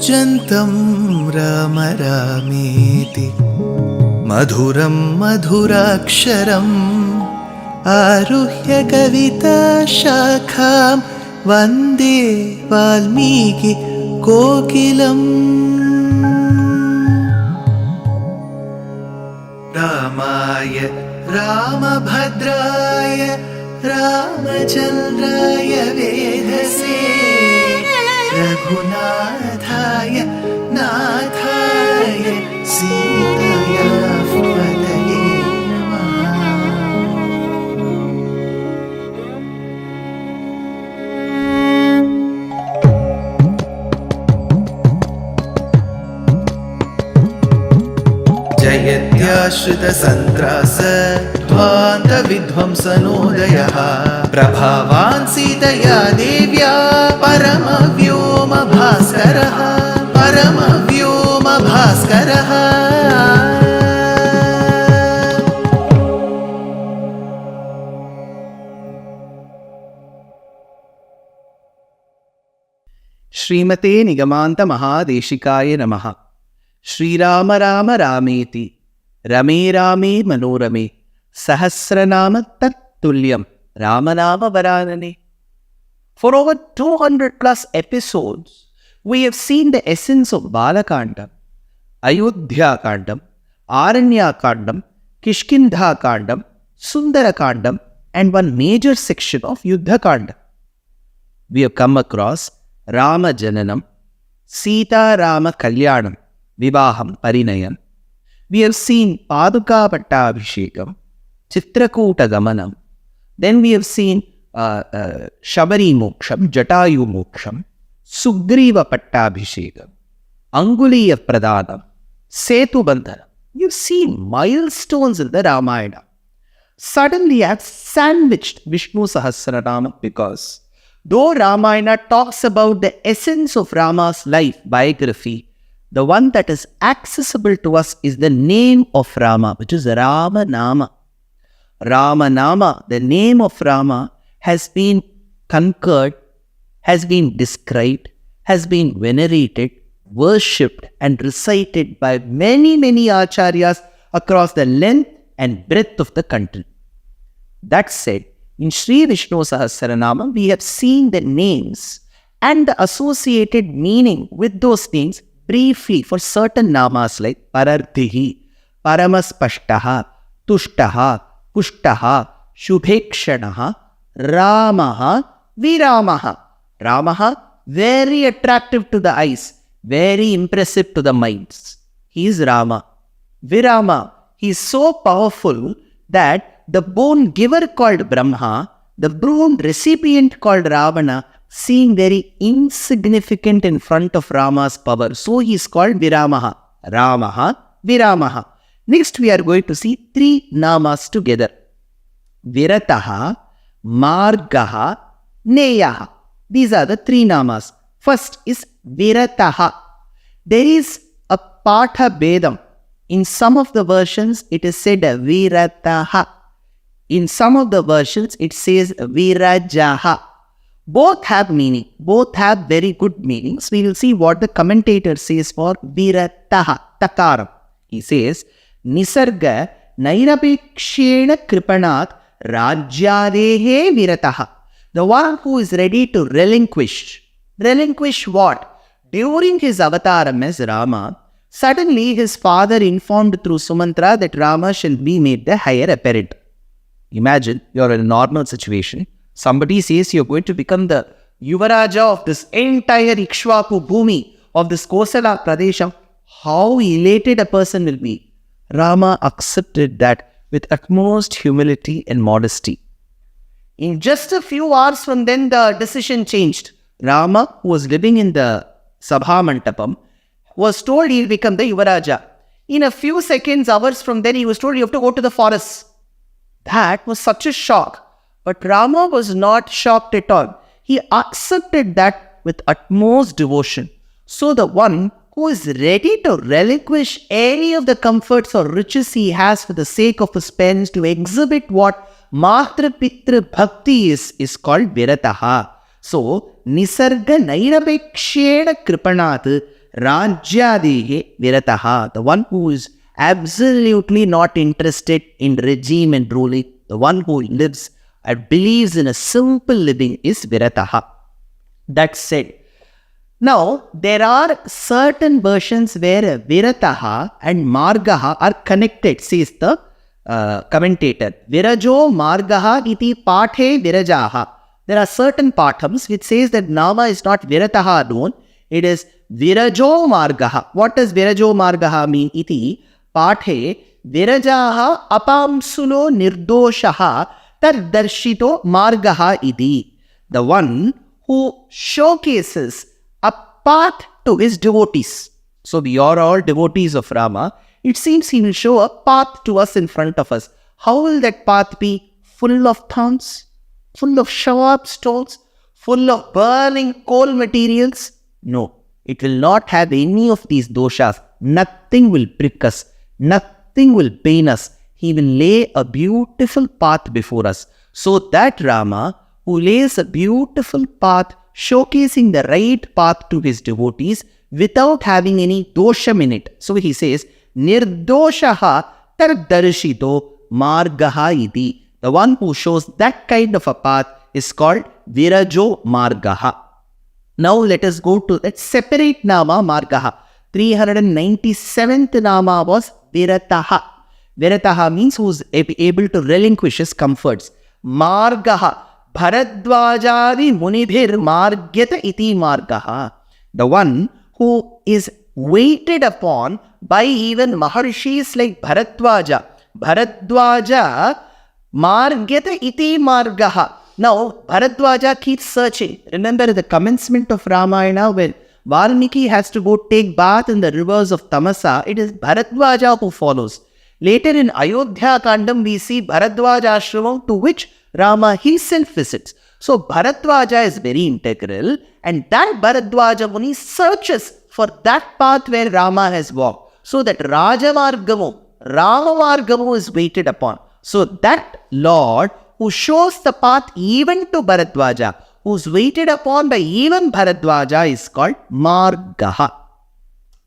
कूजन्तं राम रामेति मधुरं मधुराक्षरम् आरुह्य कविताशाखां वन्दे वाल्मीकि कोकिलम्। रामाय रामभद्राय रामचन्द्राय वेधसे रघुनाथाय नाथाय सीताया पतये नमः। जयत्याश्रितसन्त्रास ध्वान्तविध्वंसनोदयः प्रभावान् सीतया देव्या परमव्योमभास्करः परमव्योमभास्करः। श्रीमते निगमान्त महादेशिकाय नमः। श्रीराम राम रामेति रमे रामे मनोरमे सहस्रनाम तत्तुल्यं रामनाम वरानने. For over 200 plus episodes, we have seen the essence of Balakandam, Ayodhya Kandam, Aranya Kandam, Kishkindha Kandam, Sundara Kandam, and one major section of Yuddha Kandam. We have come across Rama Jananam, Sita Rama Kalyanam, Vivaham Parinayam. We have seen Paduka Pattabhishekam, Chitrakuta Gamanam. Then we have seen Shabari Moksham, Jatayu Moksham, Sugriva Pattabhishekam, Anguliya Pradhanam, Setu Bandhanam. You've seen milestones in the Ramayana. Suddenly I have sandwiched Vishnu Sahasranama because though Ramayana talks about the essence of Rama's life, biography, the one that is accessible to us is the name of Rama, which is Ramanama. Ramanama, the name of Rama, has been conquered, has been described, has been venerated, worshipped and recited by many acharyas across the length and breadth of the country. That said, in Sri Vishnu Sahasranama, we have seen the names and the associated meaning with those names briefly for certain namas like Parardhihi, Paramaspashtaha, Tushtaha, Pushtaha, Shubhekshanaha, Ramaha, Viramaha. Ramaha, very attractive to the eyes, very impressive to the minds. He is Rama. Virama, he is so powerful that the boon giver called Brahma, the boon recipient called Ravana, seem very insignificant in front of Rama's power. So he is called Viramaha. Ramaha, Viramaha. Next we are going to see three namas together. Virataha, Margaha, Neyaha. These are the three namas. First is Virataha. There is a Patha Bedam. In some of the versions it is said Virataha. In some of the versions it says Virajaha. Both have meaning. Both have very good meanings. We will see what the commentator says for Virataha, Takaram. He says, Nisarga Nairapekshena Kripanat Rajyadehe Virataha. The one who is ready to relinquish. Relinquish what? During his avataram as Rama, suddenly his father informed through Sumantra that Rama shall be made the heir apparent. Imagine you're in a normal situation. Somebody says you're going to become the Yuvaraja of this entire Ikshvaku Bhumi, of this Kosala Pradesha. How elated a person will be. Rama accepted that with utmost humility and modesty. In just a few hours from then, the decision changed. Rama, who was living in the Sabha Mantapam, was told he'll become the Yuvaraja. In a few seconds, hours from then, he was told you have to go to the forest. That was such a shock. But Rama was not shocked at all. He accepted that with utmost devotion. So the one who is ready to relinquish any of the comforts or riches he has for the sake of his parents to exhibit what Matra Pitra Bhakti is called Virataha. So, Nisarga Nairapekshena Kripanat Rajyadehe virataha, the one who is absolutely not interested in regime and ruling, the one who lives and believes in a simple living is virataha. That said, now there are certain versions where virataha and margaha are connected, says the commentator. Virajo margaha iti pathe virajaha. There are certain pathams which says that Nama is not virataha alone, it is virajo margaha. What does virajo margaha mean? Iti pathe virajaha apamsulo nirdoshaha tardarshito margaha iti. The one who showcases a path to his devotees. So we are all devotees of Rama. It seems he will show a path to us in front of us. How will that path be? Full of thorns? Full of sharp stones? Full of burning coal materials? No, it will not have any of these doshas. Nothing will prick us. Nothing will pain us. He will lay a beautiful path before us. So that Rama, who lays a beautiful path, showcasing the right path to his devotees without having any dosham in it. So he says, Nirdoshaha tardarshito margaha iti. The one who shows that kind of a path is called Virajo Margaha. Now let us go to that separate Nama Margaha. 397th Nama was Virataha. Virataha means who is able to relinquish his comforts. Margaha. Bharadvajadi munibhir margyata iti margaha. The one who is waited upon by even Maharshis like Bharadvaja. Bharadvaja margyata iti margaha. Now, Bharadvaja keeps searching. Remember the commencement of Ramayana when Valmiki has to go take bath in the rivers of Tamasa. It is Bharadvaja who follows. Later in Yuddha Kandam, we see Bharadvaja ashramam to which Rama himself visits. So, Bharadvaja is very integral, and that Bharadvaja Muni searches for that path where Rama has walked. So that Rajamargamu, Ramamargamu is waited upon. So that Lord who shows the path even to Bharadvaja, who is waited upon by even Bharadvaja, is called Margaha.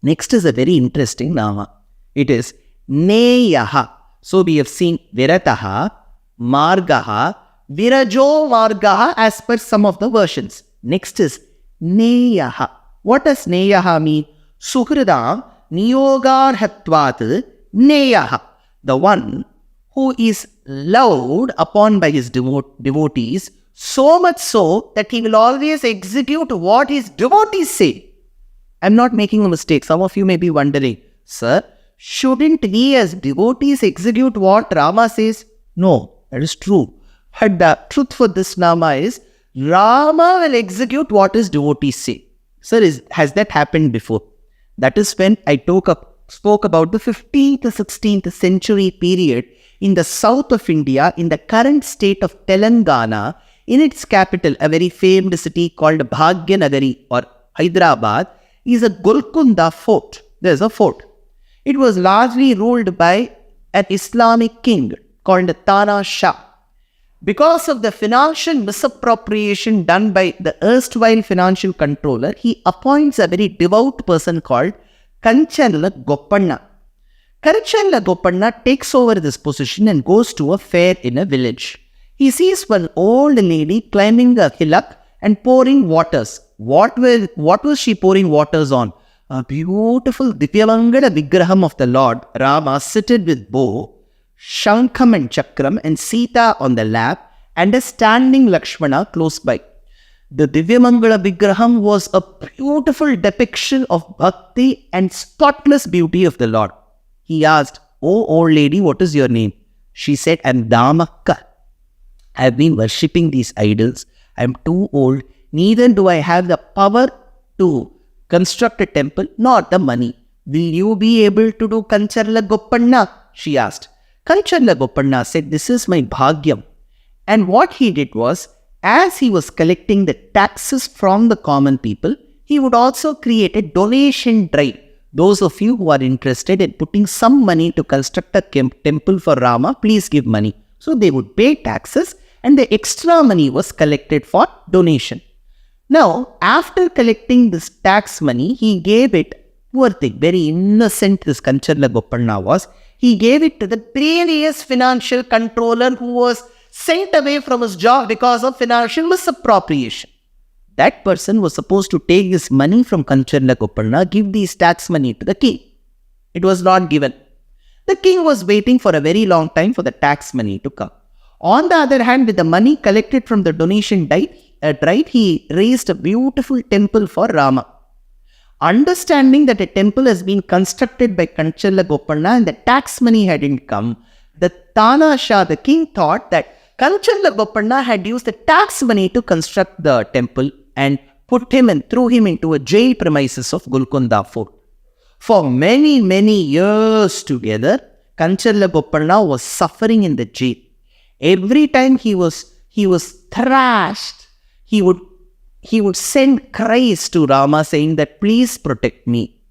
Next is a very interesting Nama. It is Neyaha. So we have seen Virataha, Margaha, Virajo Margaha as per some of the versions. Next is Neyaha. What does Neyaha mean? Suhridam Niyogarhatvat Neyaha. The one who is loved upon by his devotees, so much so that he will always execute what his devotees say. I'm not making a mistake. Some of you may be wondering, sir, shouldn't we as devotees execute what Rama says? No, that is true. But the truth for this Nama is, Rama will execute what his devotees say. Sir, has that happened before? That is when I spoke about the 15th to 16th century period in the south of India, in the current state of Telangana, in its capital, a very famed city called Bhagyanagari or Hyderabad, is a Golconda fort. There is a fort. It was largely ruled by an Islamic king called Tana Shah. Because of the financial misappropriation done by the erstwhile financial controller, he appoints a very devout person called Kanchanla Goppanna. Kanchanla Goppanna takes over this position and goes to a fair in a village. He sees one old lady climbing a hillock and pouring waters. What was she pouring waters on? A beautiful Divyamangala Vigraham of the Lord, Rama, seated with bow, Shankam and Chakram, and Sita on the lap, and a standing Lakshmana close by. The Divyamangala Vigraham was a beautiful depiction of bhakti and spotless beauty of the Lord. He asked, "Oh old lady, what is your name?" She said, "I'm Damakka. I have been worshipping these idols. I'm too old. Neither do I have the power to construct a temple, nor the money. Will you be able to do Kancharla Goppanna?" she asked. Kancharla Goppanna said, "This is my bhagyam." And what he did was, as he was collecting the taxes from the common people, he would also create a donation drive. Those of you who are interested in putting some money to construct a temple for Rama, please give money. So they would pay taxes and the extra money was collected for donation. Now, after collecting this tax money, he gave it, poor thing, very innocent this Kancharla Goppanna was, he gave it to the previous financial controller who was sent away from his job because of financial misappropriation. That person was supposed to take this money from Kancharla Goppanna, give this tax money to the king. It was not given. The king was waiting for a very long time for the tax money to come. On the other hand, with the money collected from the donation drive, he raised a beautiful temple for Rama. Understanding that a temple has been constructed by Kancharla Goppanna and the tax money hadn't come, the Tana Shah, the king, thought that Kancharla Goppanna had used the tax money to construct the temple and put him and threw him into a jail premises of Golconda Fort. For many, many years together, Kancharla Goppanna was suffering in the jail. Every time he was thrashed, he would send cries to Rama saying that, please protect me.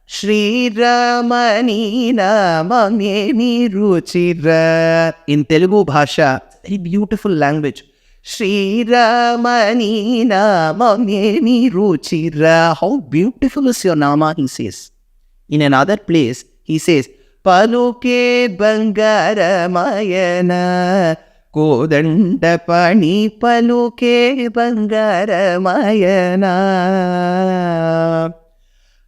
Shri Ramani Namameni Ruchira. In Telugu Bhasha, very beautiful language. Shri Ramani Namameni Ruchira. How beautiful is your Nama, he says. In another place, he says, Paluke Bangaramayana Kodandapani Paluke Bangaramayana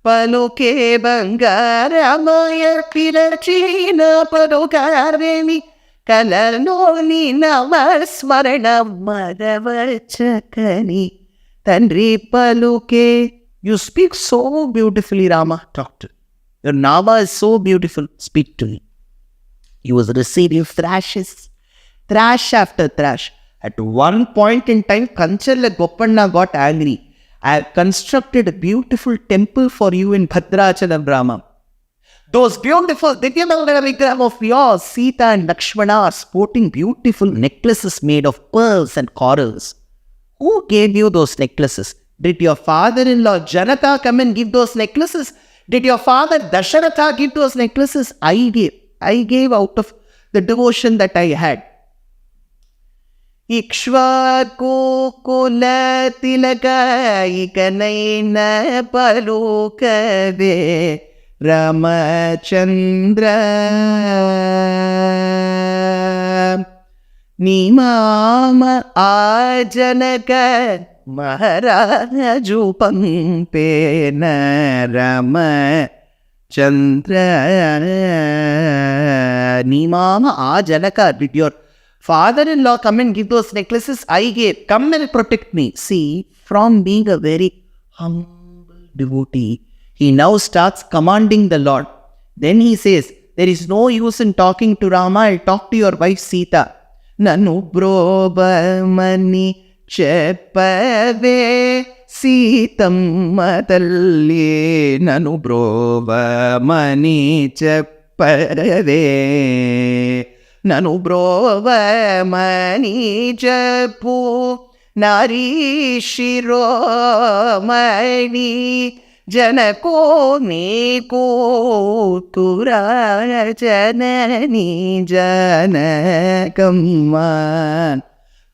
Paluke Bangaramaya Pirachina Palukaremi Kalanoni Namasmarana Madhavachakani Tandri Paluke. You speak so beautifully, Rama. Talk to me. Your Nama is so beautiful. Speak to me. He was receiving thrashes, thrash after thrash. At one point in time, Kancharla Goppanna got angry. I have constructed a beautiful temple for you in Bhadrachala Rama. Those beautiful Divyamangala Vigraha of yours, Sita and Lakshmana, are sporting beautiful necklaces made of pearls and corals. Who gave you those necklaces? Did your father-in-law Janaka come and give those necklaces? Did your father Dasharatha give those necklaces? I gave. I gave out of the devotion that I had. Ikshvaku kula tilaka ikanaina palukave Ramachandra Nimama ajanaka Maharaju pampena Rama Chandra Nimama Ajanaka. Did your father-in-law come and give those necklaces? I gave. Come and protect me. See, from being a very humble devotee, he now starts commanding the Lord. Then he says, there is no use in talking to Rama. I'll talk to your wife Sita. Nanu brobamani Cheppave Sitamma Talli Nanu brobamani Cheppave Nanu brobamani Cheppu Nari Shiromani Janako Niku Tura Janani Janakamman.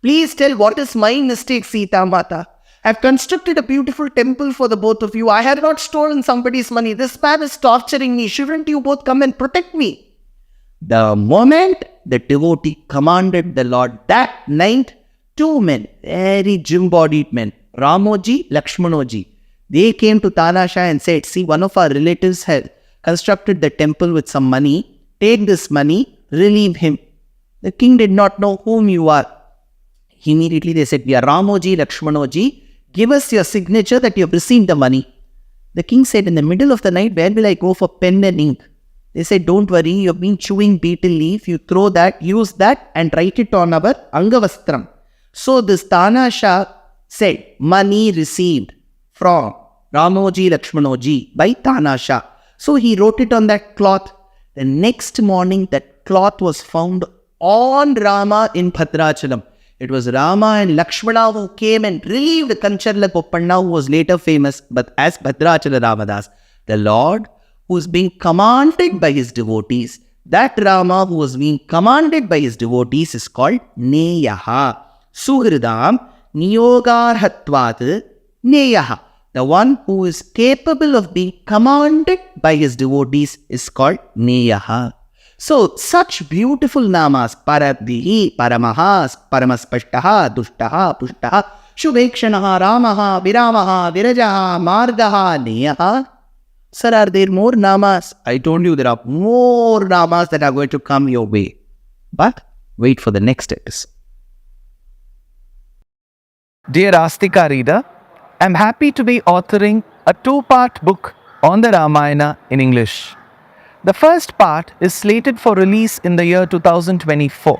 Please tell what is my mistake, Sita Mata. I have constructed a beautiful temple for the both of you. I have not stolen somebody's money. This man is torturing me. Shouldn't you both come and protect me? The moment the devotee commanded the Lord, that night, two men, very gym-bodied men, Ramoji, Lakshmanoji, they came to Tanasha and said, see, one of our relatives had constructed the temple with some money. Take this money, relieve him. The king did not know whom you are. Immediately they said, we are Ramoji, Lakshmanoji. Give us your signature that you have received the money. The king said, in the middle of the night, where will I go for pen and ink? They said, don't worry, you have been chewing betel leaf. You throw that, use that and write it on our Angavastram. So this Tanasha said, money received from Ramoji, Lakshmanoji by Tanasha. So he wrote it on that cloth. The next morning, that cloth was found on Rama in Bhadrachalam. It was Rama and Lakshmana who came and relieved Kancharla Goppanna, who was later famous but as Bhadrachala Rāmadās. The Lord who is being commanded by his devotees, that Rama who was being commanded by his devotees is called Neya. Suhridam niyogarhatvat Neya. The one who is capable of being commanded by his devotees is called Neya. So, such beautiful namas, Paradhihi, Paramaha, Paramaspashtaha, Dushtaha, Pushtaha, Shubhekshanaha, Ramaha, Viramaha, Virajaha, Margaha, Neyaha. Sir, are there more namas? I told you there are more namas that are going to come your way. But wait for the next episode. Dear Astika reader, I am happy to be authoring a 2-part book on the Ramayana in English. The first part is slated for release in the year 2024.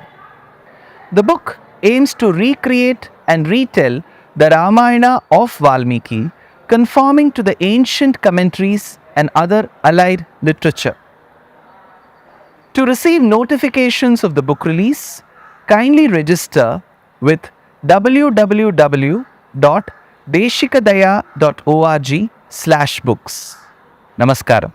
The book aims to recreate and retell the Ramayana of Valmiki, conforming to the ancient commentaries and other allied literature. To receive notifications of the book release, kindly register with www.deshikadaya.org/books. Namaskaram.